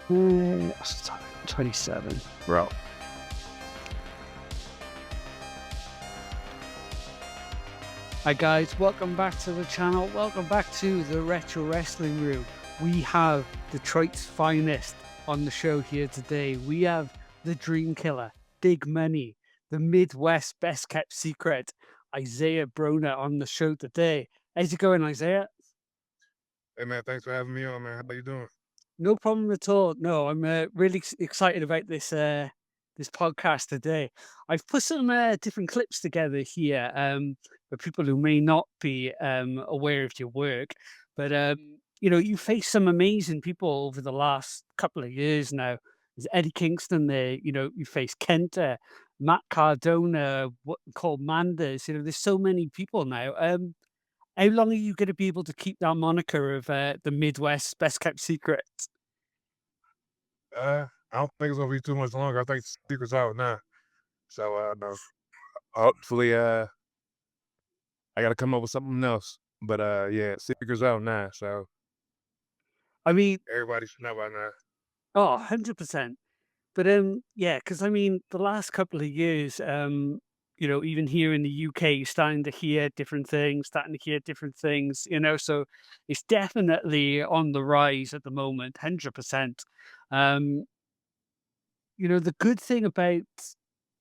Uh, 27, bro. Hi guys, welcome back to the channel. Welcome back to the Retro Wrestling Room. We have Detroit's finest on the show here today. We have the Dream Killer, Big Money, the Midwest best kept secret, Isaiah Broner on the show today. How's it going, Isaiah? Hey man, thanks for having me on, man. How you doing? No problem at all. No, I'm really excited about this podcast today. I've put some different clips together here for people who may not be aware of your work, but you face some amazing people over the last couple of years now. There's Eddie Kingston there. You face Kenta, Matt Cardona, what called Manders. There's so many people now. How long are you going to be able to keep that moniker of the Midwest best kept secret? I don't think it's gonna be too much longer. I think the secret's out now. So no. Hopefully I gotta come up with something else. But yeah, secret's out now, so I mean, everybody should know by now. oh, 100%. But, yeah, because I mean, the last couple of years, even here in the UK, you're starting to hear different things, so it's definitely on the rise at the moment, 100%. Um, the good thing about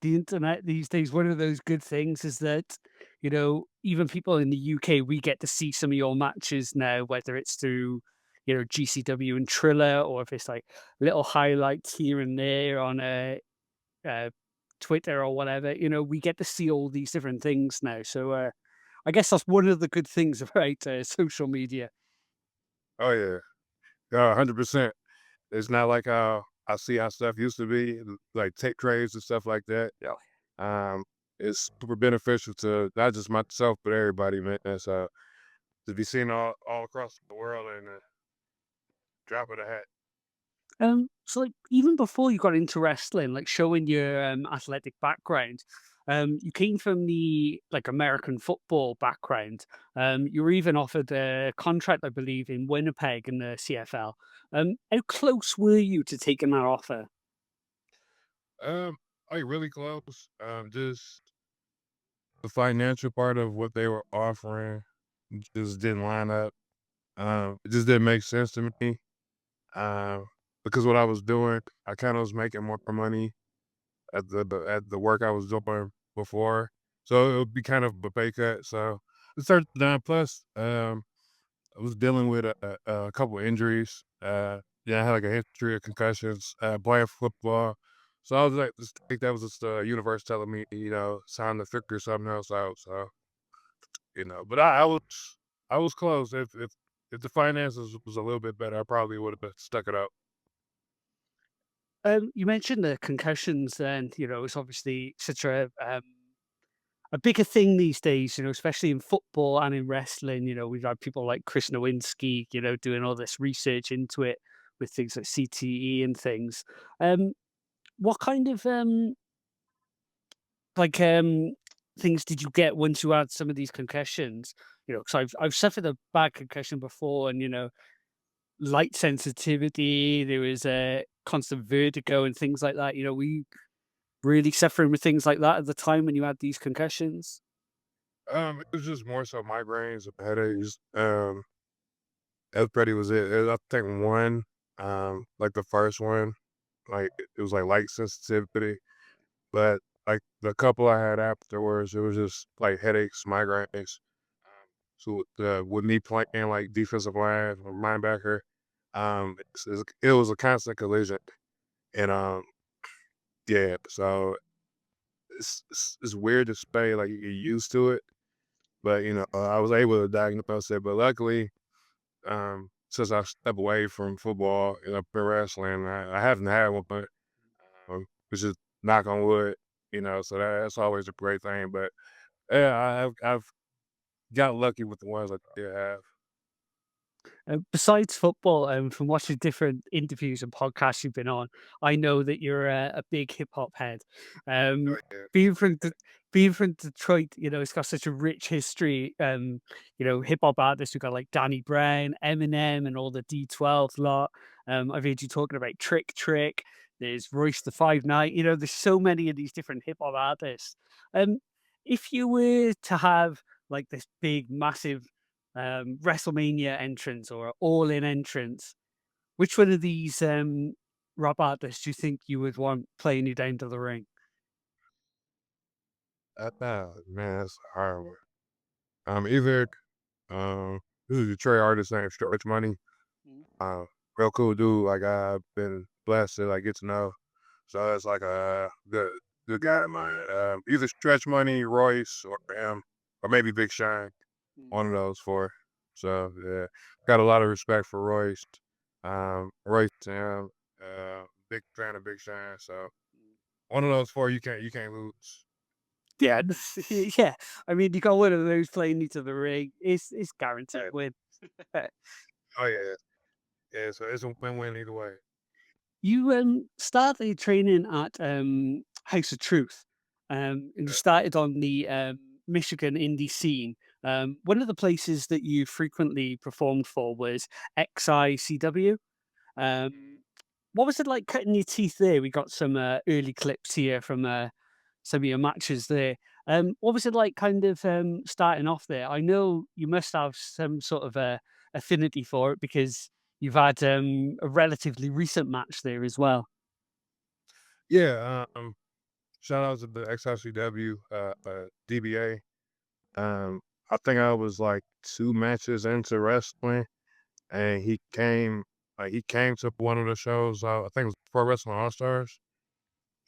the internet these days, one of those good things is that, even people in the UK, we get to see some of your matches now, whether it's through, GCW and Triller, or if it's like little highlights here and there on uh, Twitter or whatever. We get to see all these different things now. So I guess that's one of the good things about social media. Oh yeah. Yeah, 100%. It's not like how I see how stuff used to be, like tape trades and stuff like that. Yeah. Um, it's super beneficial to not just myself but everybody, man. So to be seen all across the world and drop of the hat. So like even before you got into wrestling, like showing your athletic background, you came from the like American football background. You were even offered a contract, I believe, in Winnipeg in the CFL. How close were you to taking that offer? Um, like really close. Just the financial part of what they were offering just didn't line up. It just didn't make sense to me. Um, because what I was doing, I kind of was making more money at the work I was doing before, so it would be kind of a pay cut. So it's 39 plus. I was dealing with a couple injuries. Yeah, I had like a history of concussions, playing football. So I was like, just think that was just the universe telling me, it's time to figure something else out. So, but I was close. If the finances was a little bit better, I probably would have stuck it out. You mentioned the concussions, and it's obviously such a bigger thing these days, especially in football and in wrestling. We've had people like Chris Nowinski, doing all this research into it with things like CTE and things. Um, what kind of like things did you get once you had some of these concussions? Because I've suffered a bad concussion before, and light sensitivity. There was a constant vertigo and things like that. We really suffering with things like that at the time when you had these concussions. It was just more so migraines and headaches. That pretty was it. I think one, like the first one, like it was like light sensitivity, but like the couple I had afterwards, it was just like headaches, migraines. So with me playing like defensive line or linebacker, it was a constant collision, and yeah, so it's weird to say like you get used to it, but I was able to diagnose it, but luckily since I stepped away from football and I've been wrestling, I haven't had one, but which is knock on wood, so that's always a great thing. But yeah, I've got lucky with the ones I did have. Besides football, from watching different interviews and podcasts you've been on, I know that you're a big hip hop head. Oh Um, yeah. being from being from Detroit, it's got such a rich history. Hip hop artists. We've got like Danny Brown, Eminem, and all the D12 lot. I've heard you talking about Trick. There's Royce the 5'9". There's so many of these different hip hop artists. Um, if you were to have like this big, massive WrestleMania entrance or All In entrance, which one of these rap artists do you think you would want playing you down to the ring? Man, that's a hard one. Either this is a Detroit artist named Stretch Money. Mm, Uh, Real cool dude. Like I've been blessed to like get to know. So it's like a good guy of mine. Either Stretch Money, Royce, or him, or maybe Big Shine. mm, One of those four. So yeah, got a lot of respect for Royce. Royce, big fan of Big Shine. So mm. one of those four you can't lose. Yeah, yeah. I mean, you got one of those playing you to the ring. It's guaranteed Right. win. Oh yeah, yeah. So it's a win-win either way. You started training at House of Truth, and you Yeah. started on the Michigan indie scene. One of the places that you frequently performed for was XICW. Um, what was it like cutting your teeth there? We got some early clips here from some of your matches there. What was it like kind of starting off there? I know you must have some sort of affinity for it because you've had a relatively recent match there as well. Yeah. Shout out to the XICW, DBA. I think I was like 2 matches into wrestling, and he came to one of the shows, I think it was Pro Wrestling All-Stars,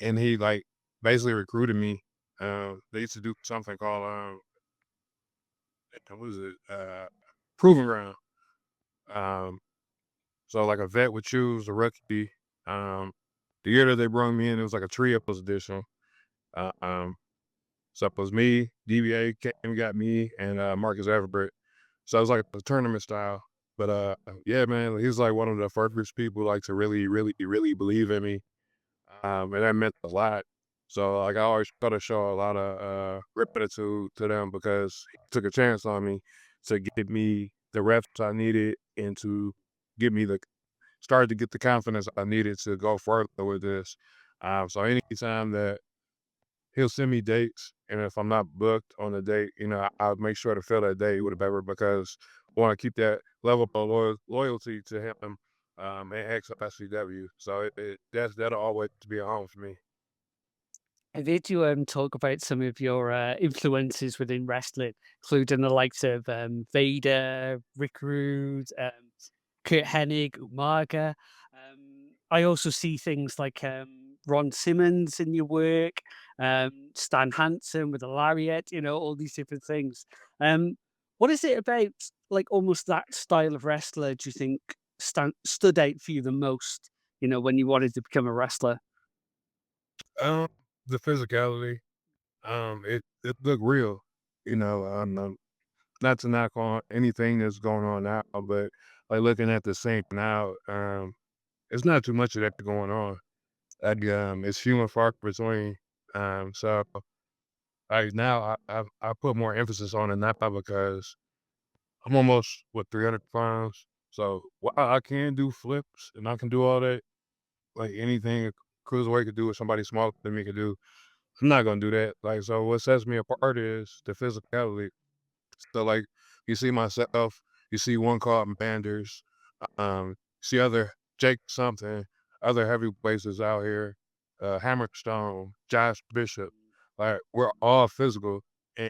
and he, like, basically recruited me. They used to do something called, what was it? Proving Ground. Um, so, like, a vet would choose a rookie. Um, the year that they brought me in, it was like a trios edition. Uh, um, so it was me, DBA came and got me, and, Marcus Everbrett. So it was like a tournament style. But yeah, man, he was like one of the first people like to really, really, really believe in me. And that meant a lot. So like I always try to show a lot of gratitude to them because he took a chance on me to give me the reps I needed and to give me the started to get the confidence I needed to go further with this. So anytime that he'll send me dates, and if I'm not booked on the date, I'll make sure to fill that date with a beverage because I wanna keep that level of loyalty to him, and XFCW. So that'll always be a home for me. I heard you talk about some of your influences within wrestling, including the likes of Vader, Rick Rude, Kurt Hennig, Umaga. I also see things like Ron Simmons in your work, Stan Hansen with a lariat, all these different things. Um, what is it about like almost that style of wrestler do you think stood out for you the most, when you wanted to become a wrestler? Um, the physicality, it looked real, not to knock on anything that's going on now, but, like, looking at the scene now, it's not too much of that going on. Like, it's few and far between, so right now, I put more emphasis on it now because I'm almost, 300 pounds, so while I can do flips and I can do all that, like, anything a cruiserweight could do or somebody smaller than me could do, I'm not gonna do that, like, so what sets me apart is the physicality. So, like, you see myself, you see one called Manders, see other Jake something, other heavyweights is out here, Hammerstone, Josh Bishop, like, we're all physical,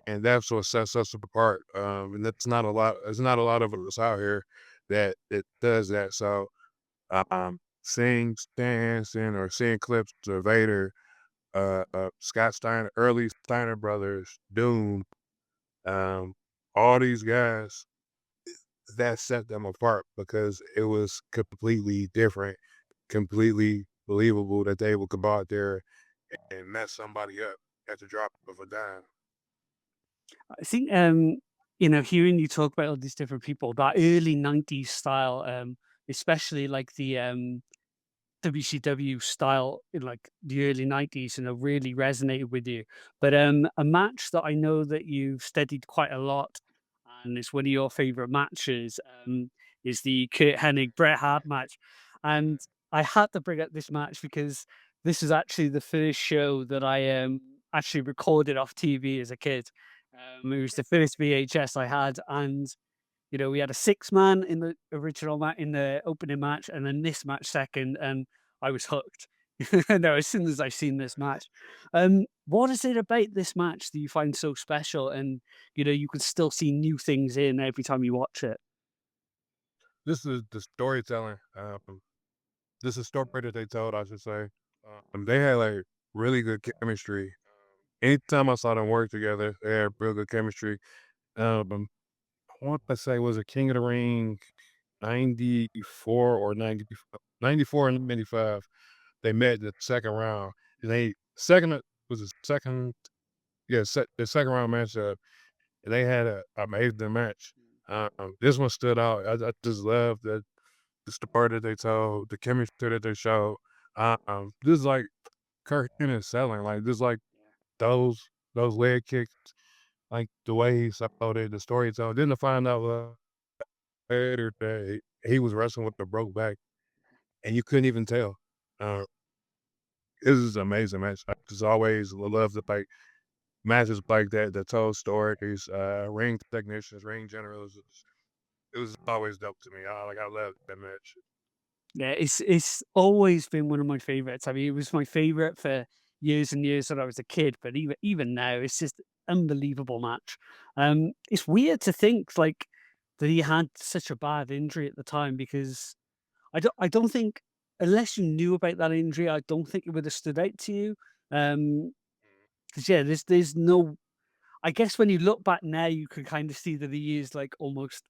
and that's what sets us apart, and that's not a lot there's not a lot of us out here that does that, so, seeing Stanson or seeing clips of Vader, Scott Steiner, early Steiner brothers, Doom, um, all these guys that set them apart because it was completely different, completely believable that they would go out there and mess somebody up at the drop of a dime. I think, hearing you talk about all these different people, that early 90s style, especially like the WCW style in like the early 90s, really resonated with you. But a match that I know that you've studied quite a lot and it's one of your favorite matches is the Kurt Hennig Bret Hart match. And I had to bring up this match because this is actually the first show that I actually recorded off TV as a kid. It was the first VHS I had, and we had a six man in the original match in the opening match, and then this match second, and I was hooked. No, as soon as I seen this match, what is it about this match that you find so special, and you can still see new things in every time you watch it? This is the storytelling. This is story that they told, I should say. They had like really good chemistry. Anytime I saw them work together, they had real good chemistry. Um, I want to say was it King of the Ring 94 or 90, 94 and 95. They met in the second round. And they second was the second, yeah, the second round matchup. And they had a amazing match. This one stood out. I just love the story that they told, the chemistry that they showed. This is like Kurt Hennig selling, like just like those those leg kicks, like the way he sold it, the storytelling. Then to find out later that he was wrestling with a broke back, and you couldn't even tell. Uh, this is an amazing match. I just always love the like matches like that that told stories. Ring technicians, ring generals. It was always dope to me. I love that match. Yeah, it's always been one of my favorites. I mean, it was my favorite for years and years when I was a kid, but even now, it's just unbelievable match. It's weird to think like that he had such a bad injury at the time because I don't think unless you knew about that injury, I don't think it would have stood out to you. Um, 'Cause yeah, there's no. I guess when you look back now, you can kind of see that he is like almost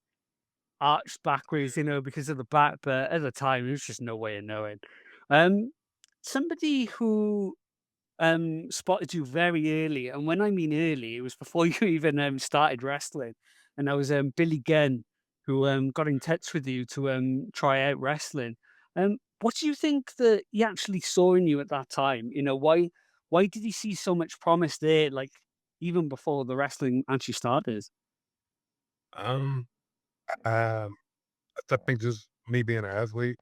arched backwards, because of the back, but at the time, there was just no way of knowing. Um, Somebody who, spotted you very early, and when I mean early, it was before you even, started wrestling, and that was, Billy Gunn, who, got in touch with you to, try out wrestling. What do you think that he actually saw in you at that time? Why did he see so much promise there, like, even before the wrestling actually started? Um, um, I think just me being an athlete,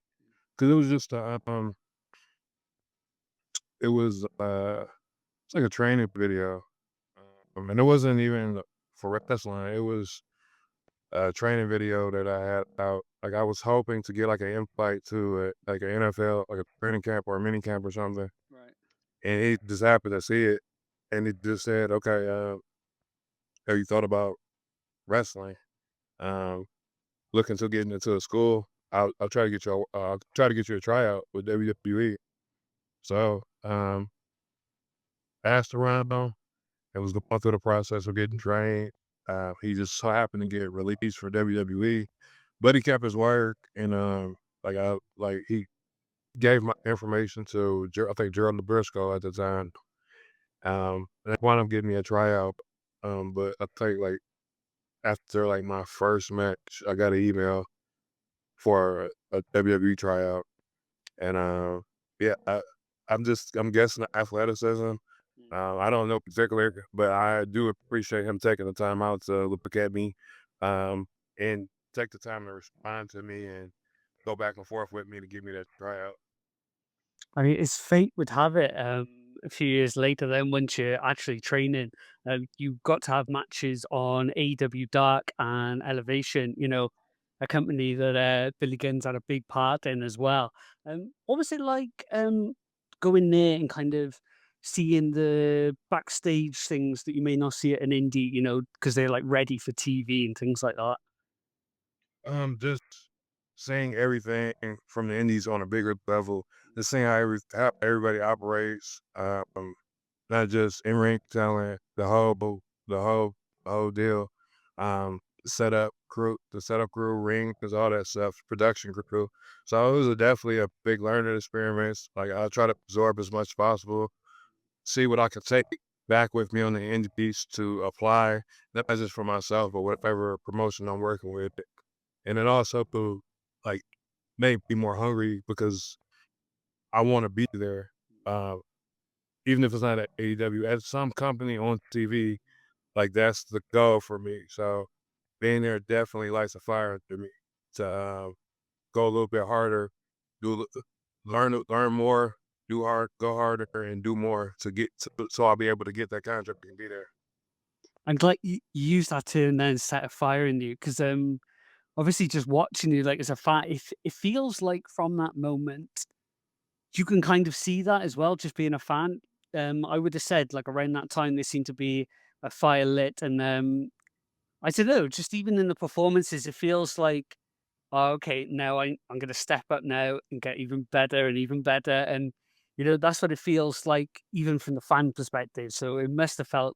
because it was just it was it's like a training video, and it wasn't even for wrestling. It was a training video that I had out. Like I was hoping to get like an invite to like an NFL, like a training camp or a mini camp or something, Right. and he just happened to see it, and he just said, "Okay, have you thought about wrestling? Um, looking to getting into a school. I'll try to get you. I'll try to get you a tryout with WWE." So asked around him. It was going through the process of getting trained. He just so happened to get released for WWE, but he kept his word, and he gave my information to I think Gerald Labrisco at the time. And they wound up getting me a tryout. But I think like after like my first match, I got an email for a WWE tryout, and yeah, I'm guessing athleticism. I don't know particular, but I do appreciate him taking the time out to look at me, um, and take the time to respond to me and go back and forth with me to give me that tryout. I mean, as fate would have it, a few years later, then once you're actually training, you got to have matches on AEW Dark and Elevation. A company that Billy Gunn's had a big part in as well. What was it like going there and kind of seeing the backstage things that you may not see at an indie? Because they're like ready for TV and things like that. Just seeing everything from the indies on a bigger level, just seeing how everybody operates, not just in ring talent, the whole deal. The setup crew, ring, cause all that stuff, production crew. So it was definitely a big learning experience. Like I try to absorb as much as possible, see what I can take back with me on the indies to apply, not just for myself, but whatever promotion I'm working with. And it also to like make me more hungry because I want to be there. Uh, Even if it's not at AEW, at some company on TV, like that's the goal for me. So being there definitely lights a fire under me to go a little bit harder, do learn more, do hard, go harder, and do more to get so I'll be able to get that contract and be there. I'm glad you used that term then, set a fire in you, because obviously just watching you, like, as a fan, it feels like from that moment, you can kind of see that as well, just being a fan. I would have said, like, around that time, there seemed to be a fire lit, and, I don't know, just even in the performances, it feels like, "Oh, okay, now I'm gonna step up now and get even better and even better," and, that's what it feels like even from the fan perspective, so it must have felt,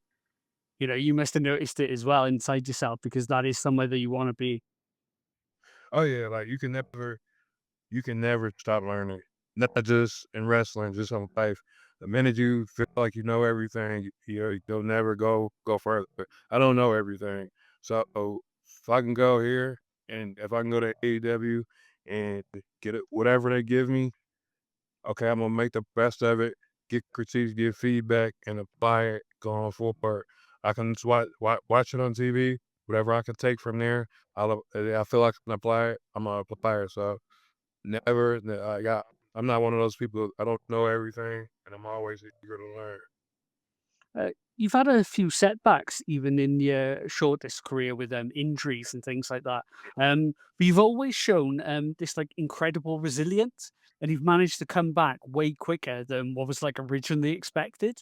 you must have noticed it as well inside yourself, because that is somewhere that you wanna be. Oh yeah, like you can never stop learning. Not just in wrestling, just in life. The minute you feel like you know everything, you'll never go further. I don't know everything. So if I can go here and if I can go to AEW and get it whatever they give me, okay, I'm gonna make the best of it, get critiques, get feedback, and apply it going forward. I can just watch it on TV, whatever I can take from there. I feel like I can apply it. I'm gonna apply it. So never, I'm not one of those people. I don't know everything, and I'm always eager to learn. You've had a few setbacks even in your shortest career with, injuries and things like that, but you've always shown, this, like, incredible resilience, and you've managed to come back way quicker than what was, like, originally expected.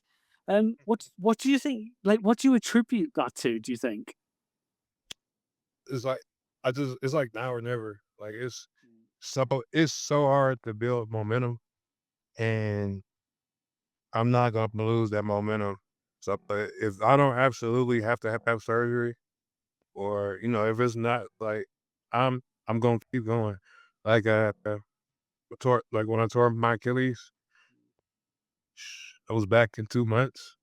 What do you think, like, what do you attribute that to, do you think? It's like it's like now or never. Like so it's so hard to build momentum, and I'm not gonna lose that momentum. So if I don't absolutely have to have surgery, or if it's not like I'm gonna keep going. Like like when I tore my Achilles, I was back in 2 months.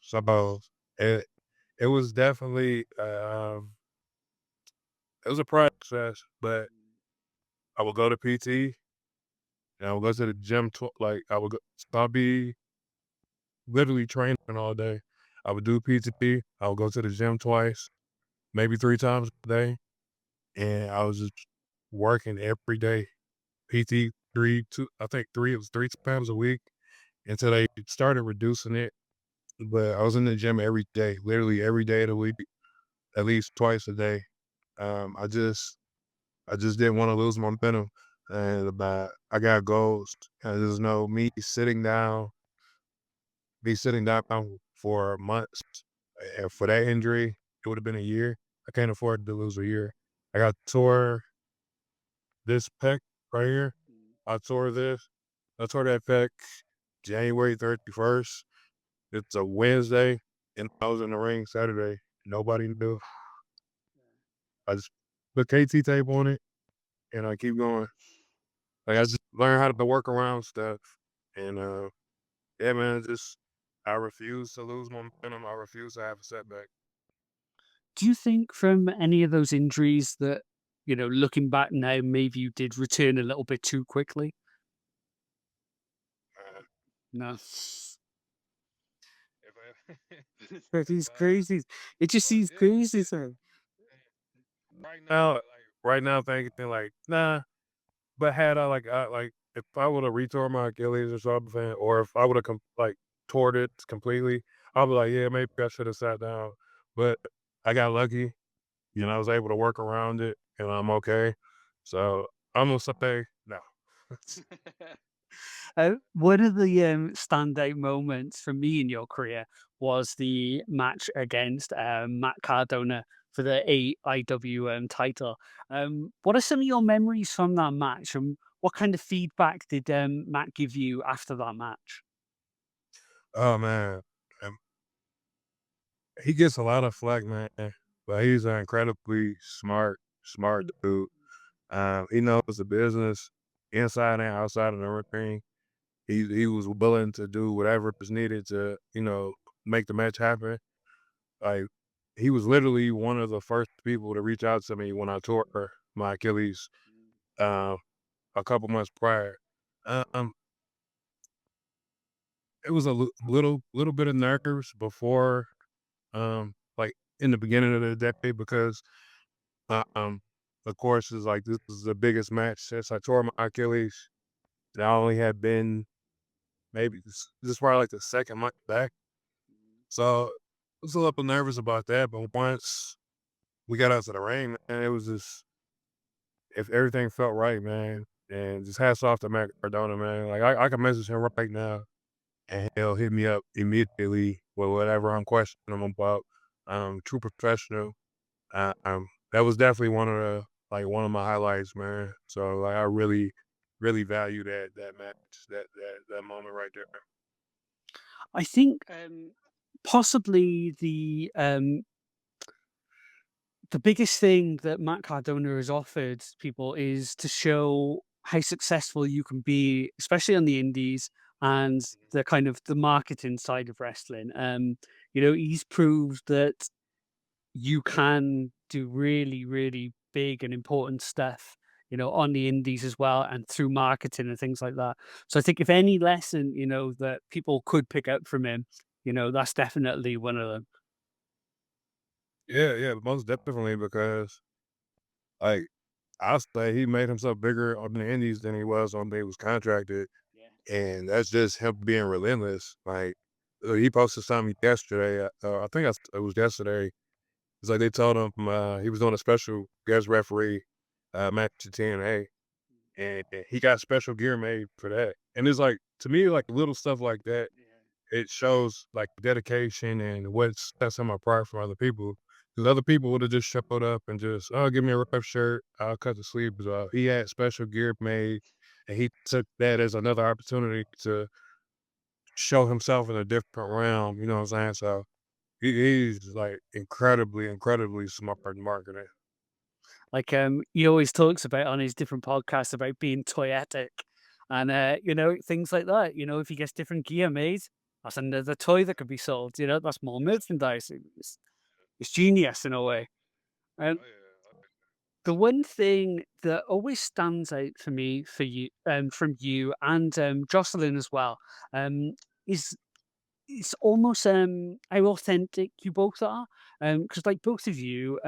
So it it was definitely it was a process, but I would go to PT and I would go to the gym. Like I would go, so I'll be literally training all day. I would do PT. I would go to the gym twice, maybe 3 times a day, and I was just working every day. PT I think three. It was 3 times a week until they started reducing it. But I was in the gym every day, literally every day of the week, at least twice a day. I just didn't want to lose momentum, and I got goals. I just know me sitting down for months, and for that injury, it would have been a year. I can't afford to lose a year. I got tore this pec right here. I tore this. I tore that pec January 31st. It's a Wednesday, and I was in the ring Saturday. Nobody knew. I just put KT tape on it, and I keep going. Like, I just learned how to work around stuff, and, yeah, man, just I refuse to lose momentum. I refuse to have a setback. Do you think from any of those injuries that, looking back now, maybe you did return a little bit too quickly? Uh, No. if I That is uh, crazy. It just well, seems crazy, sir. right now, thinking like, nah. But had I like if I would have retore my Achilles or something, or if I would have like tore it completely, I'll be like, yeah, maybe I should have sat down. But I got lucky. I was able to work around it, and I'm okay. So I'm gonna say no. One of the standout moments for me in your career was the match against Matt Cardona for the AEW title. What are some of your memories from that match, and what kind of feedback did Matt give you after that match? Oh man, um, he gets a lot of flack, man, but he's an incredibly smart dude. He knows the business inside and outside of the ring. He was willing to do whatever was needed to, make the match happen. Like, he was literally one of the first people to reach out to me when I tore my Achilles, uh, a couple months prior. Um, it was a little bit of nerves before, like, in the beginning of the decade because, um, of course, is like this is the biggest match since I tore my Achilles. And I only had been maybe this is probably like the second month back. So I was a little nervous about that. But once we got out to the ring, man, it was just if everything felt right, man. And just hats off to Matt Cardona, man. Like I can message him right now and he'll hit me up immediately with whatever I'm questioning him about. True professional. That was definitely one of the like one of my highlights, man. So like I really, really value that match, that moment right there. I think possibly the biggest thing that Matt Cardona has offered people is to show how successful you can be, especially on the indies and the kind of the marketing side of wrestling. He's proved that you can do really, really big and important stuff, on the indies as well and through marketing and things like that. So I think if any lesson, that people could pick up from him, that's definitely one of them. Yeah, yeah, most definitely because like I'll say he made himself bigger on the indies than he was on when he was contracted. Yeah. And that's just him being relentless. Like he posted something yesterday. I think it was yesterday. It's like they told him he was on a special guest referee match to TNA, and he got special gear made for that. And it's like to me, like little stuff like that, it shows like dedication and what sets him apart from other people. Because other people would have just showed up and just, oh, give me a rep shirt, I'll cut the sleeves off. He had special gear made, and he took that as another opportunity to show himself in a different realm. You know what I'm saying? So he's like incredibly, incredibly smart in marketing. Like, he always talks about on his different podcasts about being toyetic and, things like that. If he gets different gear made, that's another toy that could be sold. That's more merchandise. It's genius in a way. And Oh yeah. the one thing that always stands out for me, from you and Jocelyn as well, is it's almost, how authentic you both are, because like, both of you,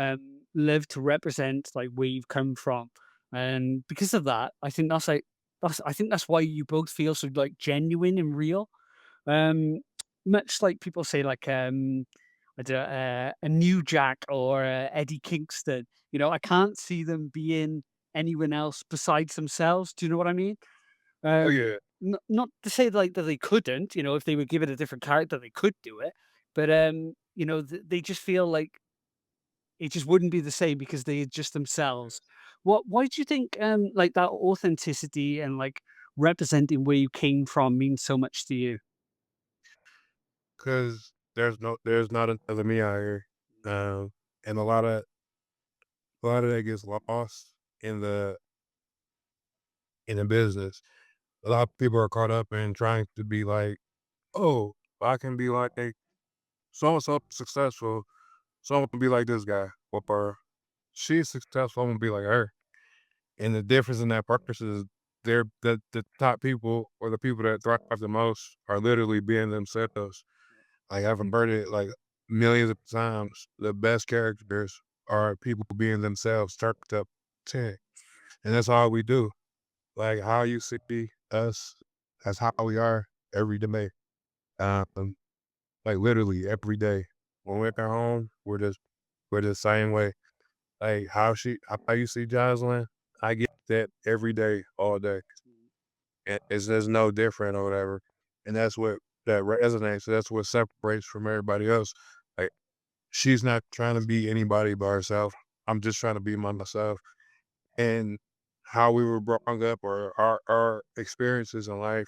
live to represent, like, where you've come from, and because of that, I think that's why you both feel so, like, genuine and real, um, much like people say, like, I don't know, a New Jack or Eddie Kingston, I can't see them being anyone else besides themselves, do you know what I mean? Oh Um, yeah. not to say like that they couldn't, if they were given a different character, they could do it. But they just feel like it just wouldn't be the same because they're just themselves. Why do you think like that authenticity and like representing where you came from means so much to you? Because there's not another me out here. And a lot of that gets lost in the business. A lot of people are caught up in trying to be like, oh, I can be like so and so successful, so I'm gonna be like this guy. Or she's successful, I'm gonna be like her. And the difference in that purpose is the top people or the people that thrive the most are literally being themselves. Like I've heard it like millions of times. The best characters are people being themselves, turned up 10. And that's all we do. Like how you see us, that's how we are every day. Um, like literally every day. When we're at home, we're the same way. Like how you see Jocelyn, I get that every day, all day. And it's just no different or whatever. And that's what that resonates. That's what separates from everybody else. Like she's not trying to be anybody but herself. I'm just trying to be myself. And how we were brought up or our experiences in life,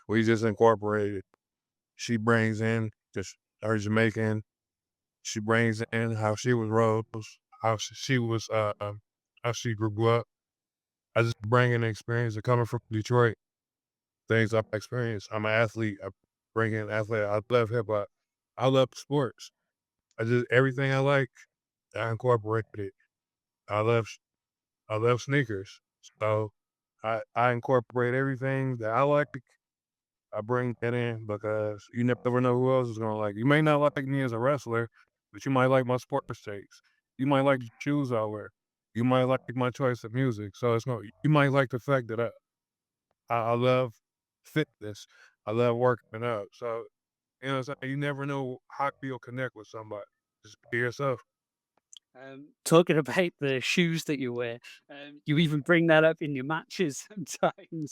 we just incorporated. She brings in just her Jamaican. She brings in how she was rose, she was, how she grew up. I just bring in the experience of coming from Detroit, things I've experienced. I'm an athlete. I bring in athlete. I love hip hop. I love sports. I just everything I like, I incorporated it. I love I love sneakers. So I incorporate everything that I like. I bring that in because you never know who else is gonna like. You may not like me as a wrestler, but you might like my sports takes. You might like the shoes I wear. You might like my choice of music, so it's no you might like the fact that I love fitness. I love working out. So, you know what I'm saying? You never know how you'll connect with somebody. Just be yourself. Talking about the shoes that you wear, you even bring that up in your matches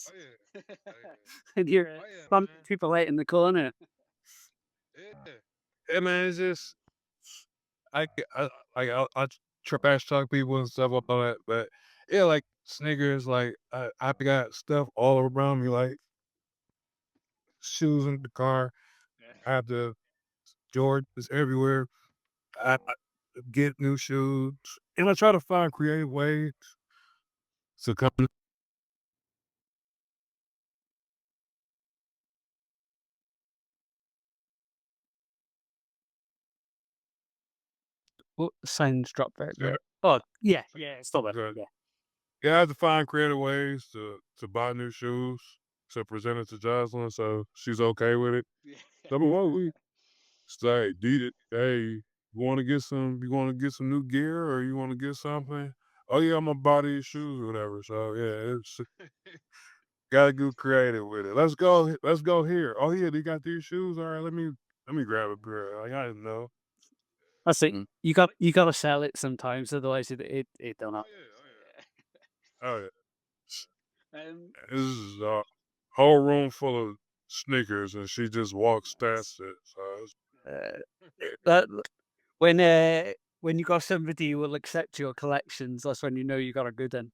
Oh sometimes, yeah. Oh yeah. and you're Oh yeah, bumping man. people out in the corner. Yeah. Yeah, man. It's just I trash talk people and stuff like all that, but yeah, like sneakers, like I got stuff all around me, like shoes in the car. I have the Jordans everywhere. I get new shoes, and I try to find creative ways to come. Oh, sounds dropped out Yeah, there. Oh, yeah, yeah, it's still there. good. Yeah. Yeah, I have to find creative ways to buy new shoes to present it to Jocelyn, so she's okay with it. So, but what we say, hey, you want to get some new gear, or you want to get something? Oh yeah, I'm gonna buy these shoes or whatever. So yeah, it's gotta go creative with it. Let's go here. Oh yeah, they got these shoes. All right, let me grab a pair. Like I didn't know. That's it. Mm. You gotta sell it sometimes, otherwise it don't Oh happen. yeah, oh yeah, oh yeah. Um, This is a whole room full of sneakers, and she just walks past it. So it's, uh, that when you got somebody who will accept your collections, that's when you know you got a good one.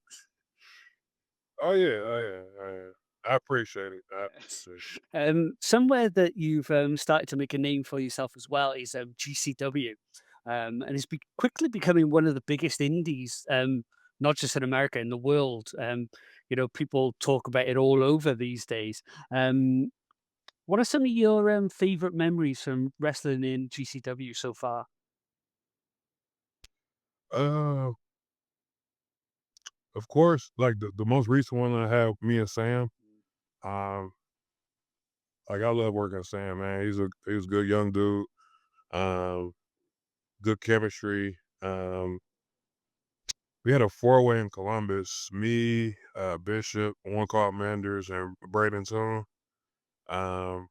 oh yeah, oh yeah, oh yeah. I appreciate it. I appreciate it. Somewhere that you've started to make a name for yourself as well is GCW, and it's quickly becoming one of the biggest indies, not just in America, in the world. People talk about it all over these days. Um, what are some of your favorite memories from wrestling in GCW so far? Uh, of course, like the most recent one I have, me and Sam. Um, like I love working with Sam, man. He's a good young dude. Um, good chemistry. We had a four-way in Columbus. Me, Bishop, one called Manders, and Braden Toon. Um,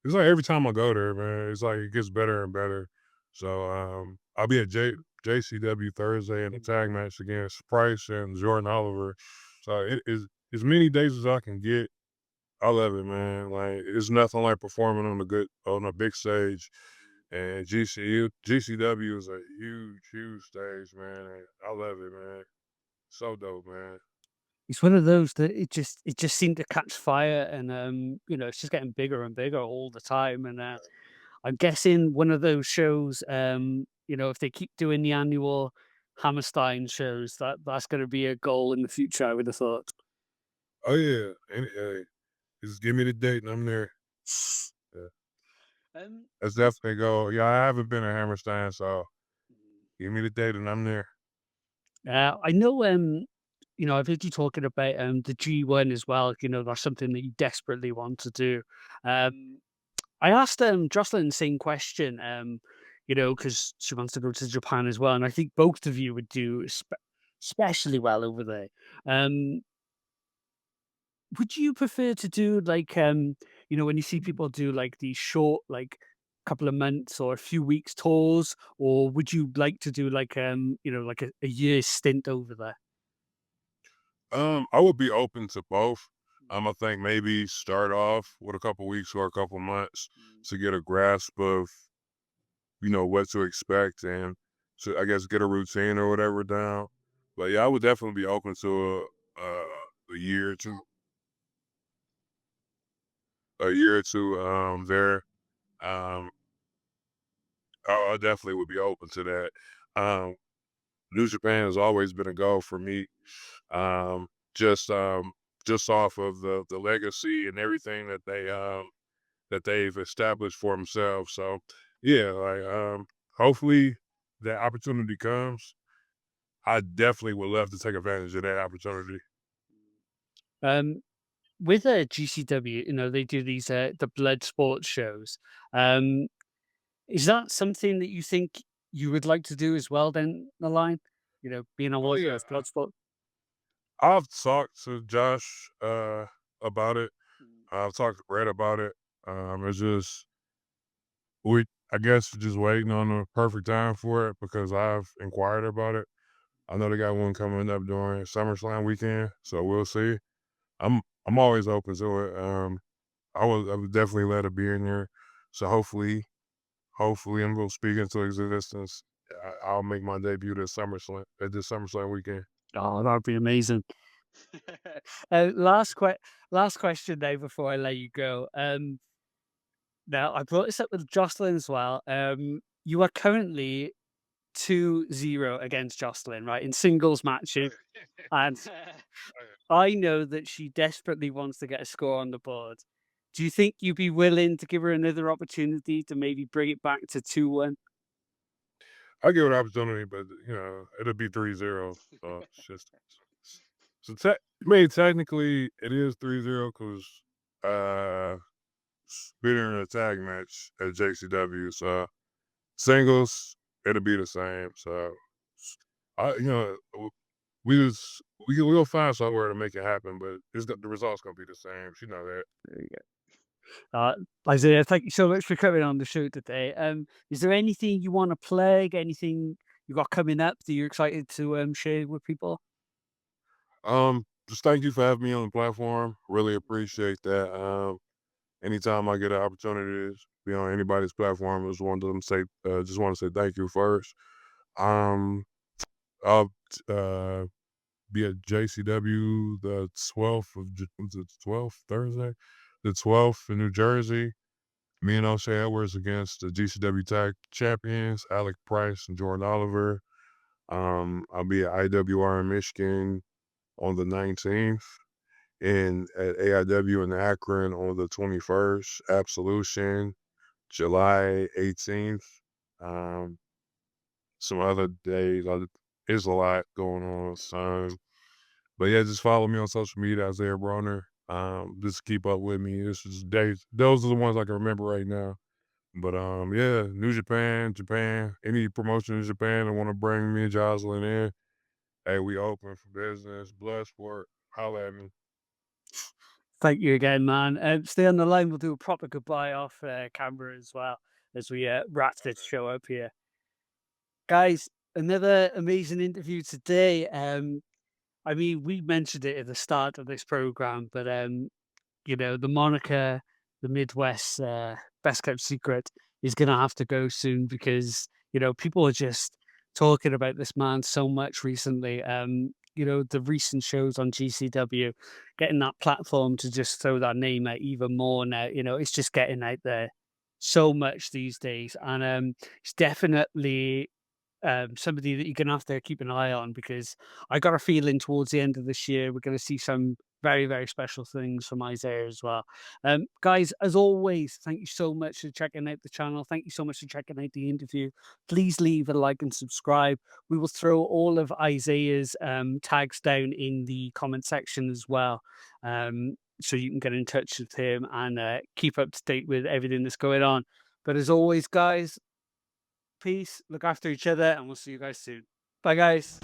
it's like every time I go there, man, it's like it gets better and better. So I'll be at JCW Thursday in a tag match against Price and Jordan Oliver. So it is as many days as I can get. I love it, man. Like it's nothing like performing on a big stage. And GCW is a huge, huge stage, man. And I love it, man. So dope, man. It's one of those that it just seemed to catch fire, and it's just getting bigger and bigger all the time. And I'm guessing one of those shows, if they keep doing the annual Hammerstein shows, that's going to be a goal in the future. I would have thought. Oh yeah, just give me the date and I'm there. Yeah, Um, that's definitely a goal. Yeah, I haven't been to Hammerstein, so give me the date and I'm there. I know, I've heard you talking about the G1 as well. That's something that you desperately want to do. Um, I asked Jocelyn the same question, because she wants to go to Japan as well, and I think both of you would do especially well over there. Um, would you prefer to do like when you see people do like these short, like couple of months or a few weeks tours, or would you like to do like like a year stint over there? I would be open to both. I think maybe start off with a couple weeks or a couple months to get a grasp of, what to expect and to, I guess, get a routine or whatever down. But yeah, I would definitely be open to a year or two, there. Um, I definitely would be open to that. Um, New Japan has always been a goal for me. Um, just just off of the legacy and everything that they've established for themselves. So yeah, like hopefully that opportunity comes. I definitely would love to take advantage of that opportunity. Um, with GCW, they do these the blood sports shows. Um, is that something that you think you would like to do as well down the line? being on Oh, what yeah. Bloodsport? I've talked to Josh, about it. Mm. I've talked to Brett about it. It's just we I guess just waiting on the perfect time for it because I've inquired about it. I know they got one coming up during SummerSlam weekend, so we'll see. I'm always open to it. I would definitely let it be in there. So hopefully I'm gonna speak into existence. I'll make my debut this SummerSlam at this SummerSlam weekend. Oh, that'd be amazing. Last question now before I let you go. Now I brought this up with Jocelyn as well. You are currently 2-0 against Jocelyn, right, in singles Oh, matches, yeah. and Oh, yeah. I know that she desperately wants to get a score on the board. Do you think you'd be willing to give her another opportunity to maybe bring it back to 2-1? I'll give it an opportunity, but, it'll be 3-0. So it's just so technically, it is 3-0 because beating in a tag match at JCW, so singles, it'll be the same, so I we just we'll find somewhere to make it happen, but the results gonna be the same, she know that. There you go. Isaiah, thank you so much for coming on the show today. Is there anything you want to plug? Anything you got coming up that you're excited to share with people? Just thank you for having me on the platform, really appreciate that. Anytime I get an opportunity to be on anybody's platform, just wanna say thank you first. Um, I'll, uh, be at JCW the 12th of J was it the 12th, Thursday? The 12th in New Jersey. Me and O'Shea Edwards against the GCW Tag Champions, Alec Price and Jordan Oliver. I'll be at IWR in Michigan on the 19th and at AIW in Akron on the 21st, Absolution, July 18th. Um, some other days, there's a lot going on, son. But yeah, just follow me on social media, Isaiah Broner. Just keep up with me. This is days. Those are the ones I can remember right now. But yeah, New Japan, any promotion in Japan that want to bring me and Jocelyn in, hey, we open for business. Bloodsport, holla at me. Thank you again, man. Stay on the line. We'll do a proper goodbye off camera as well as we wrap this show up here. Guys, another amazing interview today. I mean, we mentioned it at the start of this program, but the moniker, the Midwest best kept secret, is gonna have to go soon because people are just talking about this man so much recently. The recent shows on GCW, getting that platform to just throw that name out even more now. It's just getting out there so much these days, and it's definitely somebody that you're gonna have to keep an eye on because I got a feeling towards the end of this year we're gonna see some very, very special things from Isaiah as well. Guys, as always, thank you so much for checking out the channel. Thank you so much for checking out the interview. Please leave a like and subscribe. We will throw all of Isaiah's tags down in the comment section as well. So you can get in touch with him and keep up to date with everything that's going on. But as always, guys, peace, look after each other, and we'll see you guys soon. Bye, guys.